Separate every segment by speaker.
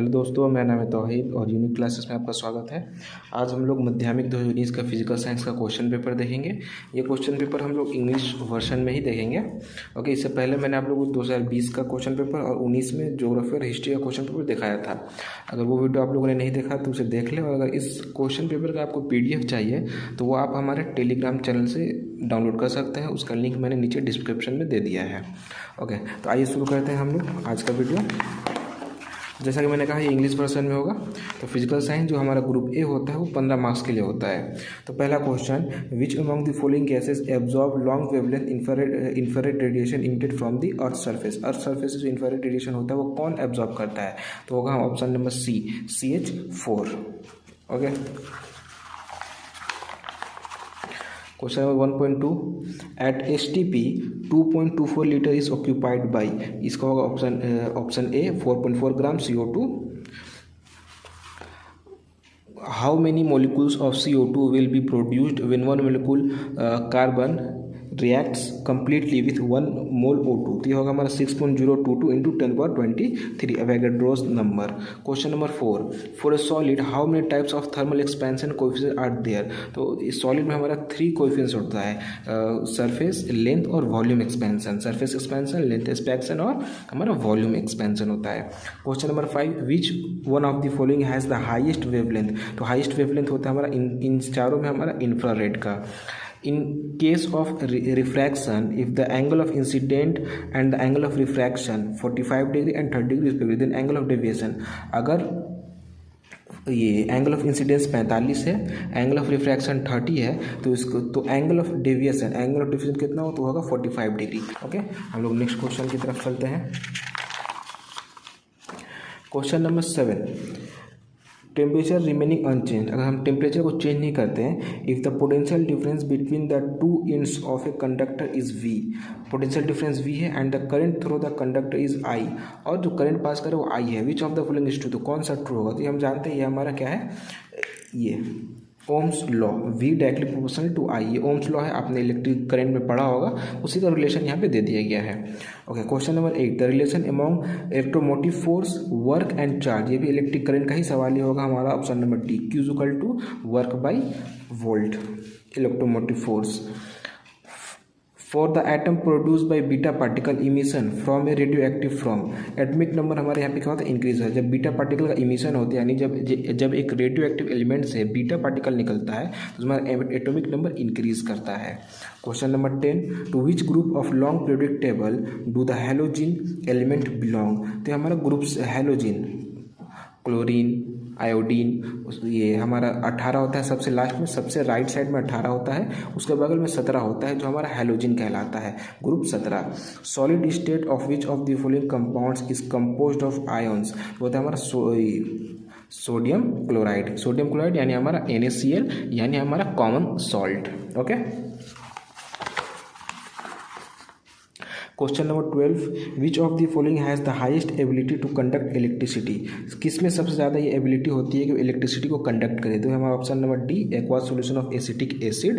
Speaker 1: Hello दोस्तों, मेरा नाम है तौहीद और यूनिक क्लासेस में आपका स्वागत है। आज हम लोग माध्यमिक 2019 का फिजिकल साइंस का क्वेश्चन पेपर देखेंगे। ये क्वेश्चन पेपर हम लोग इंग्लिश वर्जन में ही देखेंगे। ओके, इससे पहले मैंने आप लोगों को 2020 का क्वेश्चन पेपर और 19 में ज्योग्राफी और हिस्ट्री का क्वेश्चन पेपर दिखाया था। अगर वो वीडियो आप लोगों ने नहीं देखा तो उसे देख लें, और अगर इस क्वेश्चन पेपर का आपको PDF चाहिए तो वो आप हमारे टेलीग्राम चैनल से डाउनलोड कर सकते हैं। उसका लिंक मैंने नीचे डिस्क्रिप्शन में दे दिया है। ओके, तो आइए शुरू करते हैं हम लोग आज का वीडियो। जैसा कि मैंने कहा ये इंग्लिश वर्जन में होगा। तो फिजिकल साइंस जो हमारा ग्रुप ए होता है वो 15 मार्क्स के लिए होता है। तो पहला question, which among the following gases absorb long wavelength infrared radiation emitted from the earth surface. Earth surface से जो इंफ्रारेड रेडिएशन होता है वो कौन एब्जॉर्ब करता है? तो होगा option number C, CH4। Okay, question number 1.2, at STP 2.24 litre is occupied by. इसका होगा option A 4.4 gram CO2। How many molecules of CO2 will be produced when one molecule carbon reacts completely with 1 mole O2। तो ये होगा हमारा 6.022 into 10^23 Avogadro's number। Question number 4, for a solid how many types of thermal expansion coefficient are there. तो इस solid में हमारा 3 coefficients होता है, सरफेस, लेंथ और volume expansion. Surface expansion, length expansion और हमारा वॉल्यूम एक्सपेंशन होता है। Question number 5, which one of the following has the highest wavelength. तो हाइएस्ट वेवलेंथ होता है हमारा इन चारों में हमारा इंफ्रारेड का। In case of refraction, if the angle of incident and the angle of refraction 45 degree and 30 degree respectively, then angle of deviation, अगर ये एंगल ऑफ इंसिडेंस 45 है, एंगल ऑफ रिफ्रैक्शन 30 है, तो इसको तो एंगल ऑफ डेविएशन कितना हो तो होगा 45 डिग्री। ओके, हम लोग नेक्स्ट क्वेश्चन की तरफ चलते हैं। Question number 7, temperature remaining unchanged. अगर हम टेम्परेचर को चेंज नहीं करते हैं, if the potential difference between the two ends of a conductor is V, potential difference V है and the current through the conductor is I, और जो current pass करे वो I है, which of the following is true. तो कौन सा true होगा? तो ये हम जानते हैं, ये हमारा क्या है, ये Ohm's law, V directly proportional to I। ये ओम्स लॉ है, आपने इलेक्ट्रिक करंट में पढ़ा होगा, उसी का रिलेशन यहाँ पे दे दिया गया है। Okay, question number 8, the relation among electromotive force, work and charge. ये भी इलेक्ट्रिक करंट का ही सवाल ही होगा हमारा, option number D, Q equal to work by volt, electromotive force. For the atom produce by beta particle emission from a radioactive from. Atomic number हमारे यहाँ पे क्या होता है, इंक्रीज है। जब बीटा पार्टिकल का इमिशन होता है, यानी जब एक रेडियो एक्टिव एलिमेंट से बीटा पार्टिकल निकलता है तो हमारा एटॉमिक नंबर इंक्रीज करता है। Question number 10, to which group of long periodic table do the halogen element belong. तो हमारा ग्रुप हैलोजिन, क्लोरीन, आयोडीन, ये हमारा 18 होता है सबसे लास्ट में, सबसे राइट साइड में 18 होता है, उसके बगल में 17 होता है, जो हमारा हैलोजिन कहलाता है, group 17। Solid state of which of the following compounds is composed of ions. वो होता है हमारा सोडियम क्लोराइड यानी हमारा NaCl, यानी हमारा common salt. Okay, question number 12, which of the following has the highest ability to conduct electricity. किस में सबसे ज़्यादा ये एबिलिटी होती है कि इलेक्ट्रिसिटी को कंडक्ट करे? तो हमारा option number D, aqueous solution of acetic acid.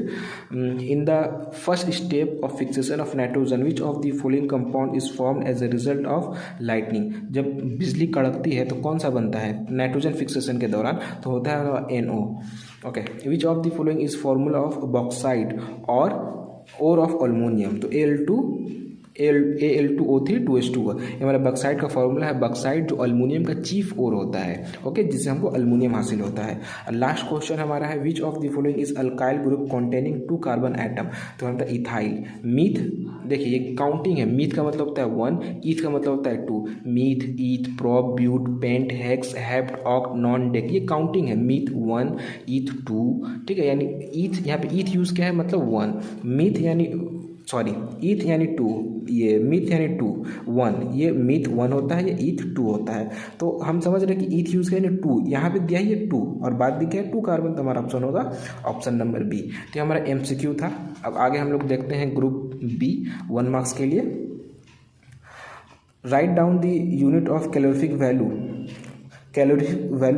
Speaker 1: In the first step of fixation of nitrogen, which of the following compound is form as a result of lightning. जब बिजली कड़कती है तो कौन सा बनता है नाइट्रोजन फिक्सेशन के दौरान? तो होता है NO। Okay, which of the following is formula of bauxite और ऑफ अल्मोनियम। तो Al2O3 2H2। ये हमारा बक्साइड का फॉर्मूला है। बक्साइड जो अल्मोनियम का चीफ ओर होता है, ओके, जिससे हमको अल्मोनियम हासिल होता है। लास्ट क्वेश्चन हमारा है, which of the following is alkyl group containing 2 carbon atom. तो हमारा इथाइल, मीथ। देखिए ये काउंटिंग है, मीथ का मतलब होता है 1, ईथ का मतलब होता है 2। Meth, eth, prop, but, pent, hex, hept, oct, non dec, ये काउंटिंग है। मीथ 1, ईथ 2, ठीक है, यानी ईथ, यहाँ पे ईथ यूज़ क्या है, मतलब 1। मीथ यानी ईथ यानी 2, ये मीथ यानी 2, 1, ये मीथ 1 होता है, ये ईथ 2 होता है। तो हम समझ रहे हैं कि ईथ यूज़ किया यानी 2, यहाँ पे दिया है ये 2 और बाद भी क्या है 2 कार्बन, तो हमारा ऑप्शन होगा ऑप्शन नंबर बी। तो हमारा MCQ था। अब आगे हम लोग देखते हैं ग्रुप B 1 मार्क्स के लिए। Write down the unit of calorific value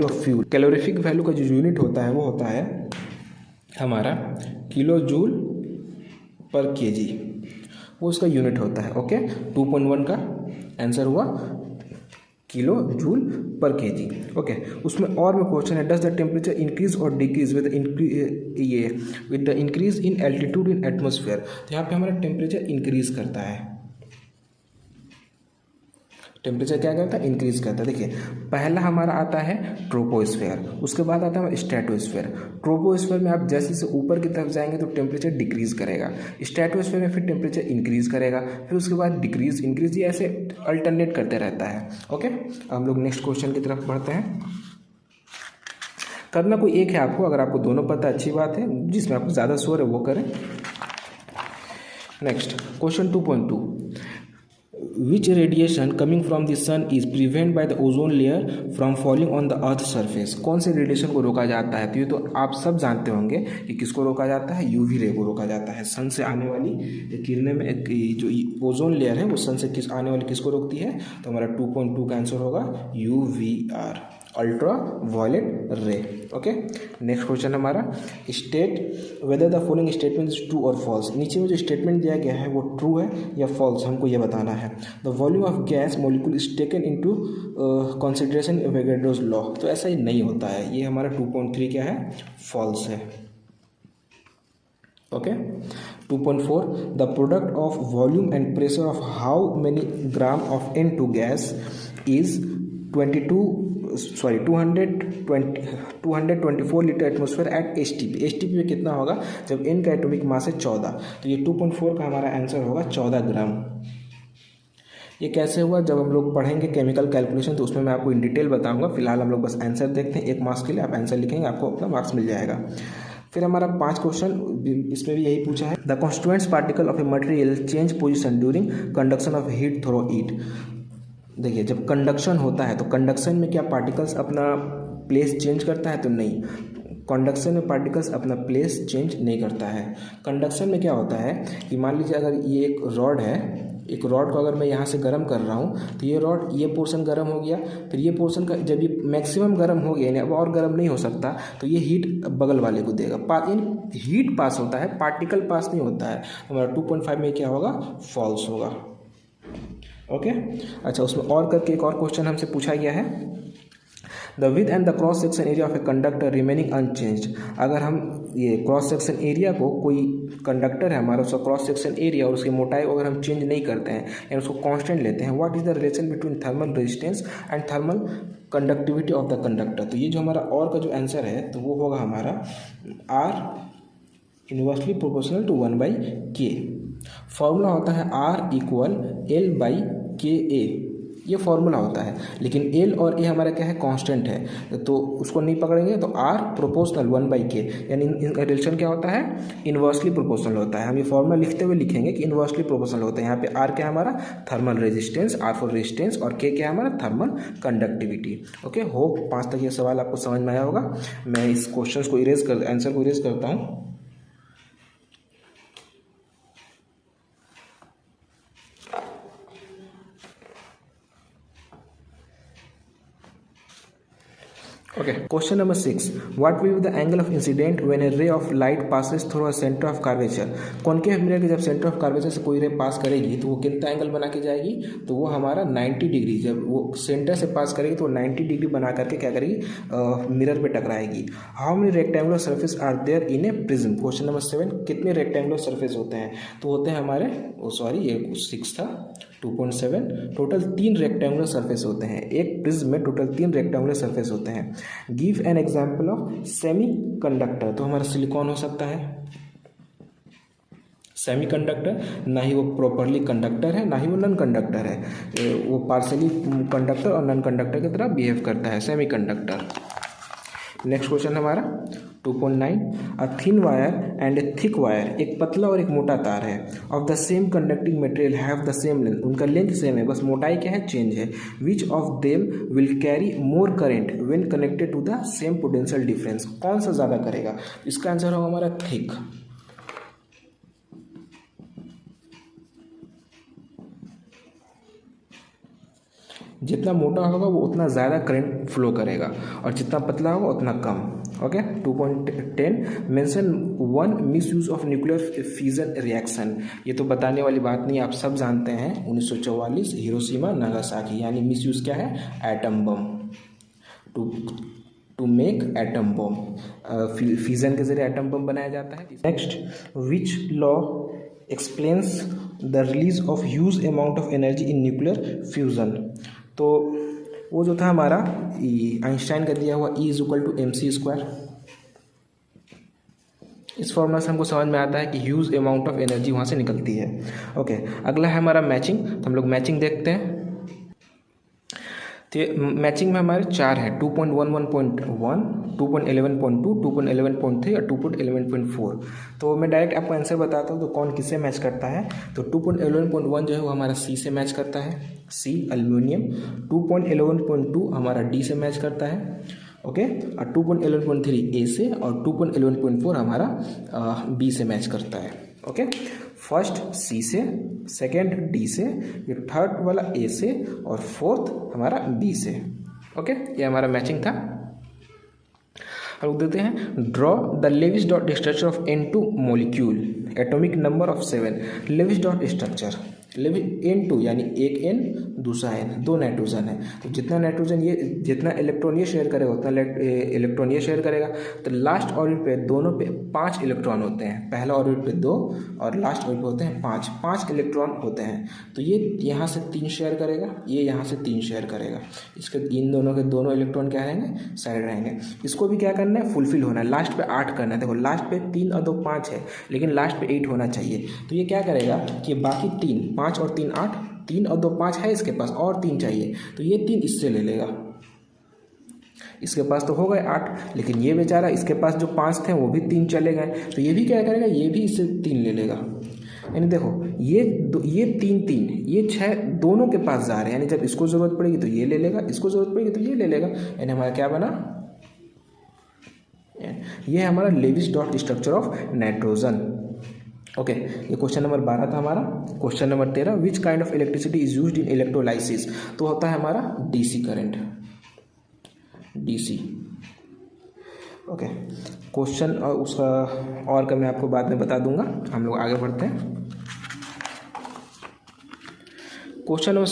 Speaker 1: of fuel. Calorific value का जो यूनिट होता है वो होता है हमारा किलो जूल पर kg, वो उसका यूनिट होता है। ओके, 2.1 का आंसर हुआ किलो जूल पर केजी। ओके उसमें और में क्वेश्चन है, डज द टेम्परेचर इंक्रीज और decrease with the increase in altitude in atmosphere. तो यहाँ पे हमारा टेम्परेचर इंक्रीज करता है, टेम्परेचर क्या करता है, इंक्रीज करता है। देखिए पहला हमारा आता है ट्रोपोस्फेयर, उसके बाद आता है स्ट्रेटोस्फेयर। ट्रोपोस्फेयर में आप जैसे जैसे ऊपर की तरफ जाएंगे तो टेम्परेचर डिक्रीज करेगा, स्ट्रेटोस्फेयर में फिर टेम्परेचर इंक्रीज करेगा, फिर उसके बाद डिक्रीज इंक्रीज, ये ऐसे अल्टरनेट करते रहता है। ओके हम लोग नेक्स्ट क्वेश्चन की तरफ बढ़ते हैं। करना कोई एक है आपको, अगर आपको दोनों पता है अच्छी बात है, जिसमें आपको ज़्यादा शोर है वो करें। Next question 2.2, which radiation coming from the sun is prevent by the ozone layer from falling on the earth surface। कौन से रेडिएशन को रोका जाता है? तो ये तो आप सब जानते होंगे कि किसको रोका जाता है, यूवी रे को रोका जाता है। सन से आने वाली किरणें में जो ओजोन लेयर है वो सन से आने वाली किसको रोकती है? तो हमारा 2.2 का आंसर होगा UVR, अल्ट्रा वायलेट रे। ओके नेक्स्ट क्वेश्चन हमारा, state whether the following statement is true और फॉल्स। नीचे में जो स्टेटमेंट दिया गया है वो ट्रू है या फॉल्स, हमको ये बताना है। The volume of gas molecule is taken into consideration Avogadro's law. तो ऐसा ही नहीं होता है, ये हमारा 2.3 क्या है, फॉल्स है। Okay 2.4, the product of volume and pressure of how many gram of N2 gas is 224 litre atmosphere at HTP। HTP में कितना होगा जब N का एटॉमिक मास है 14, तो ये 2.4 का हमारा आंसर होगा 14 ग्राम। ये कैसे हुआ, जब हम लोग पढ़ेंगे केमिकल कैलकुलेशन तो उसमें मैं आपको इन डिटेल बताऊंगा। फिलहाल हम लोग बस आंसर देखते हैं, 1 मार्क्स के लिए आप आंसर लिखेंगे, आपको अपना मार्क्स मिल जाएगा। फिर हमारा 5 क्वेश्चन, इसमें भी यही पूछा है, the constituents particle of a material change position during conduction of heat through it. देखिए जब कंडक्शन होता है तो कंडक्शन में क्या पार्टिकल्स अपना प्लेस चेंज करता है? तो नहीं, कंडक्शन में पार्टिकल्स अपना प्लेस चेंज नहीं करता है। कंडक्शन में क्या होता है कि मान लीजिए अगर ये एक रॉड है, एक रॉड को अगर मैं यहाँ से गर्म कर रहा हूँ तो ये रॉड, ये पोर्शन गर्म हो गया, फिर ये पोर्शन का जब ये मैक्सिमम गर्म हो गया, यानी अब और गर्म नहीं हो सकता, तो ये हीट बगल वाले को देगा। यानी हीट पास होता है, पार्टिकल पास नहीं होता है। हमारा 2.5 में क्या होगा, फॉल्स होगा। ओके अच्छा उसमें और करके एक और क्वेश्चन हमसे पूछा गया है, the with and the cross section area of a conductor remaining unchanged. अगर हम ये क्रॉस सेक्शन एरिया को, कोई कंडक्टर है हमारा, उसका क्रॉस सेक्शन एरिया और उसकी मोटाई को अगर हम चेंज नहीं करते हैं यानी उसको कांस्टेंट लेते हैं, what is the relation between thermal resistance and thermal conductivity of the conductor. तो ये जो हमारा और का जो आंसर है तो वो होगा हमारा R inversely proportional to 1/K। Formula होता है R इक्वल L/KA, ये फॉर्मूला होता है, लेकिन L और A हमारा क्या है, कांस्टेंट है, तो उसको नहीं पकड़ेंगे। तो R प्रोपोर्शनल 1/K, यानी इनका रिलेशन क्या होता है, इन्वर्सली प्रोपोर्शनल होता है। हम ये फॉर्मूला लिखते हुए लिखेंगे कि इन्वर्सली प्रोपोर्शनल होता है। यहाँ पे R क्या है हमारा, thermal resistance, R for resistance, और K क्या है हमारा, थर्मल कंडक्टिविटी। ओके होप 5 तक ये सवाल आपको समझ में आया होगा। मैं इस क्वेश्चन को आंसर को इरेज करता हूँ। Okay, question number 6. What will be the angle of incident when a ray of light passes through a center of curvature? Concave mirror के जब सेंटर ऑफ कर्वेचर से कोई रे पास करेगी तो वो कितना एंगल बना के जाएगी, तो वो हमारा 90 डिग्री, जब वो सेंटर से पास करेगी तो 90 डिग्री बना करके क्या करेगी, मिरर पे टकराएगी। How many rectangular surface are there in a prism. Question number 7, कितने रेक्टेंगुलर सर्फेस होते हैं, तो होते हैं हमारे, ये 6 था, 2.7, टोटल 3 रेक्टेंगुलर सरफेस होते हैं। एक प्रिज्म में टोटल 3 रेक्टेंगुलर सरफेस होते हैं। Give an example of semi conductor, तो हमारा सिलिकॉन हो सकता है। सेमी कंडक्टर ना ही वो प्रॉपरली कंडक्टर है, ना ही वो नॉन कंडक्टर है, वो पार्शली कंडक्टर और नॉन कंडक्टर की तरह बिहेव करता है, सेमी कंडक्टर। नेक्स्ट क्वेश्चन हमारा 2.9, a thin wire and a thick wire, एक पतला और एक मोटा तार है, of the same conducting material have the same length, उनका लेंथ सेम है, बस मोटाई क्या है, चेंज है। Which of them will carry more current when connected to the same potential difference, कौन सा ज़्यादा करेगा, इसका आंसर होगा हमारा थिक। जितना मोटा होगा वो उतना ज़्यादा करंट फ्लो करेगा और जितना पतला होगा उतना कम। Okay 2.10, mention 1 misuse of nuclear fusion reaction. ये तो बताने वाली बात नहीं, आप सब जानते हैं, 1944 हिरोशिमा नागासाकी, यानी मिस यूज क्या है, atom bomb. To make atom bomb, fusion के जरिए एटम बम बनाया जाता है। Next, which law explains the release of huge amount of energy in nuclear fusion. तो वो जो था हमारा आइंस्टाइन का दिया हुआ E=mc²। इस फॉर्मूला से हमको समझ में आता है कि ह्यूज अमाउंट ऑफ एनर्जी वहाँ से निकलती है। ओके, अगला है हमारा मैचिंग। तो हम लोग मैचिंग देखते हैं। तो मैचिंग में हमारे 4 हैं, 2.11.1, 2.11.2, 2.11.3 और 2.11.4। तो मैं डायरेक्ट आपको आंसर बताता हूँ तो कौन किससे मैच करता है। तो 2.11.1 जो है वो हमारा सी से मैच करता है, सी एल्यूमिनियम। 2.11.2 हमारा डी से मैच करता है, ओके। और 2.11.3 ए से, और 2.11.4 हमारा बी से मैच करता है, ओके। फर्स्ट सी से, सेकेंड डी से, ये थर्ड वाला ए से, और फोर्थ हमारा बी से, ओके। ये हमारा मैचिंग था। अब देते हैं, draw the Lewis dot structure of N2 molecule, atomic number of 7। Lewis dot structure, N2 यानी एक N दूसरा N, 2 नाइट्रोजन है। तो जितना नाइट्रोजन ये, जितना इलेक्ट्रॉन ये शेयर करेगा उतना इलेक्ट्रॉन ये शेयर करेगा। तो लास्ट ऑर्बिट पे दोनों पे 5 इलेक्ट्रॉन होते हैं, पहला ऑर्बिट पे 2 और लास्ट ऑर्बिट पे होते हैं 5 इलेक्ट्रॉन होते हैं। तो ये यहाँ से 3 शेयर करेगा, ये यहाँ से 3 शेयर करेगा। इसके इन दोनों के दोनों इलेक्ट्रॉन क्या रहेंगे, साइड रहेंगे। इसको भी क्या करना है, फुलफिल होना है, लास्ट पे 8 करना है। देखो लास्ट पे 3 और 2 5 है, लेकिन लास्ट पे 8 होना चाहिए। तो ये क्या करेगा कि बाकी 3, 5 और 3 8, 3 और 2 5 है इसके पास, और 3 चाहिए, तो ये 3 इससे ले लेगा। इसके पास तो हो गए 8, लेकिन ये बेचारा, इसके पास जो 5 थे वो भी 3 चले गए, तो ये भी क्या करेगा, ये भी इससे 3 ले लेगा। यानी देखो ये 3, ये 6 दोनों के पास जा रहे हैं, यानी जब इसको ज़रूरत पड़ेगी तो ये ले लेगा, इसको ज़रूरत पड़ेगी तो ये ले लेगा। यानी हमारा क्या बना, ये है हमारा Lewis dot structure of nitrogen, okay. ये क्वेश्चन नंबर 12 था हमारा। Question number 13, which kind of electricity is used in electrolysis. तो होता है हमारा DC current, DC, okay. Question और उसका और का मैं आपको बाद में बता दूंगा। हम लोग आगे बढ़ते हैं। Question number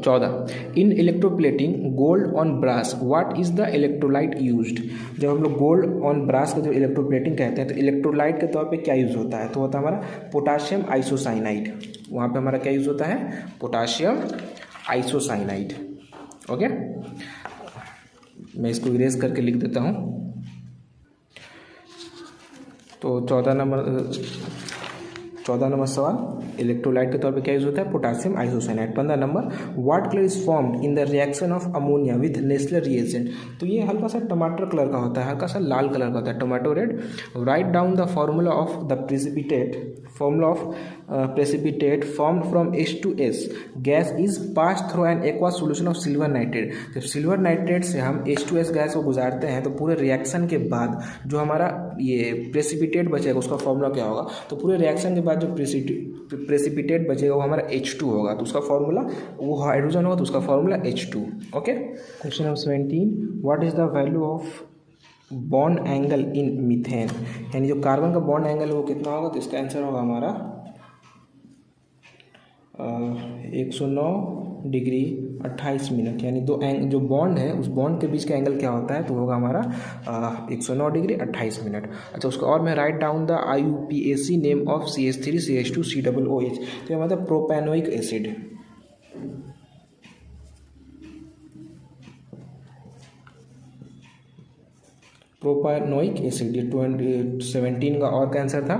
Speaker 1: 14, in electroplating gold on brass what is the electrolyte used. जब हम लोग गोल्ड ऑन ब्रास का जो इलेक्ट्रोप्लेटिंग कहते हैं तो इलेक्ट्रोलाइट के तौर पे क्या यूज़ होता है, तो होता है हमारा पोटाशियम आइसोसाइनाइड। वहाँ पे हमारा क्या यूज़ होता है, पोटाशियम आइसोसाइनाइड, ओके। मैं इसको इरेज करके लिख देता हूँ। तो 14 नंबर सवाल, इलेक्ट्रोलाइट के तौर पे क्या यूज होता है, potassium isocyanide. 15 number, what colour is formed in the reaction of ammonia with Nestle reagent. तो ये हल्का सा टमाटर कलर का होता है, हल्का सा लाल कलर का होता है, tomato red. Write down the formula of the precipitate formed from H2S gas is pass through an aqua solution of silver nitrate. जब सिल्वर नाइट्रेट से हम H2S गैस को गुजारते हैं तो पूरे रिएक्शन के बाद जो हमारा ये प्रेसिपिटेट बचेगा उसका फॉर्मूला क्या होगा, तो पूरे रिएक्शन के बाद जो प्रेसिपिटेट बचेगा वो हमारा H2 होगा। तो उसका फॉर्मूला, वो हाइड्रोजन होगा तो उसका formula H2, okay. Question number 17, what is the value of bond angle in methane. यानी जो कार्बन का बॉन्ड एंगल है वो कितना होगा, तो इसका आंसर होगा हमारा 109 डिग्री 28 मिनट। यानी जो बॉन्ड है उस बॉन्ड के बीच का एंगल क्या होता है, तो होगा हमारा 109 डिग्री 28 मिनट। अच्छा, उसका और मैं write down the IUPAC name of CH3 CH2 COOH। तो ये मतलब प्रोपेनोइक एसिड, प्रोपेनोइक एसिड। ये 17 का और का आंसर था।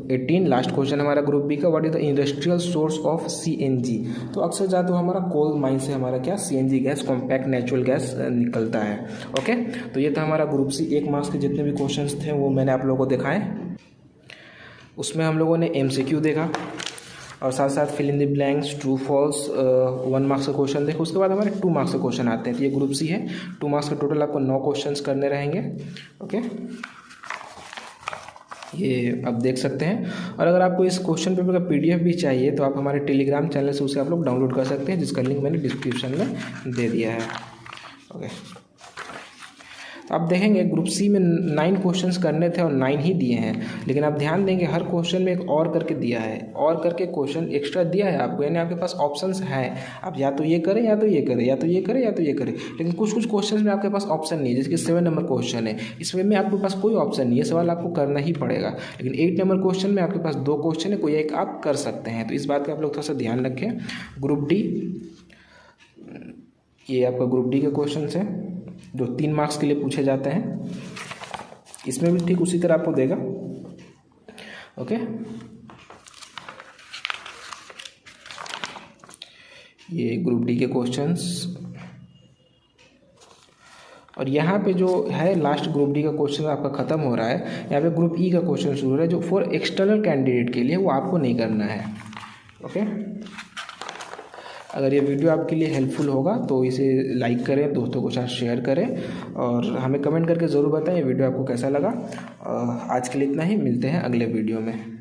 Speaker 1: 18 लास्ट क्वेश्चन हमारा ग्रुप बी का, what is the industrial source of CNG। तो अक्सर ज़्यादा हमारा कोल माइन से हमारा क्या CNG gas, compact natural gas निकलता है, ओके। तो ये था हमारा ग्रुप सी। 1 मार्क्स के जितने भी क्वेश्चंस थे वो मैंने आप लोगों को दिखाए। उसमें हम लोगों ने MCQ देखा और साथ साथ fill in the blanks, true false 1 marks का क्वेश्चन देखो। उसके बाद हमारे 2 मार्क्स के क्वेश्चन आते हैं। तो ये ग्रुप सी है, 2 मार्क्स का टोटल आपको 9 क्वेश्चंस करने रहेंगे, ओके। ये आप देख सकते हैं। और अगर आपको इस क्वेश्चन पेपर का PDF भी चाहिए तो आप हमारे टेलीग्राम चैनल से उसे आप लोग डाउनलोड कर सकते हैं, जिसका लिंक मैंने डिस्क्रिप्शन में दे दिया है, ओके। तो आप देखेंगे ग्रुप सी में 9 क्वेश्चंस करने थे और 9 ही दिए हैं, लेकिन आप ध्यान देंगे हर क्वेश्चन में एक और करके दिया है, और करके क्वेश्चन एक्स्ट्रा दिया है आपको, यानी आपके पास ऑप्शंस हैं, आप या तो ये करें या तो ये करें, या तो ये करें या तो ये करें। लेकिन कुछ कुछ क्वेश्चन में आपके पास ऑप्शन नहीं है, जैसे कि 7 नंबर क्वेश्चन है, इसमें आपके पास कोई ऑप्शन नहीं है, सवाल आपको करना ही पड़ेगा। लेकिन 8 नंबर क्वेश्चन में आपके पास 2 क्वेश्चन है, कोई एक आप कर सकते हैं। तो इस बात का आप लोग थोड़ा सा ध्यान रखें। ग्रुप डी, ये आपका ग्रुप डी के क्वेश्चन है जो 3 मार्क्स के लिए पूछे जाते हैं, इसमें भी ठीक उसी तरह आपको देगा। ओके, ये ग्रुप डी के क्वेश्चंस, और यहाँ पे जो है लास्ट ग्रुप डी का क्वेश्चन आपका खत्म हो रहा है, यहाँ पे ग्रुप ई का क्वेश्चन शुरू हो रहा है जो फॉर एक्सटर्नल कैंडिडेट के लिए, वो आपको नहीं करना है। ओके, अगर ये वीडियो आपके लिए हेल्पफुल होगा तो इसे लाइक करें, दोस्तों के साथ शेयर करें, और हमें कमेंट करके ज़रूर बताएं ये वीडियो आपको कैसा लगा। आज के लिए इतना ही, मिलते हैं अगले वीडियो में।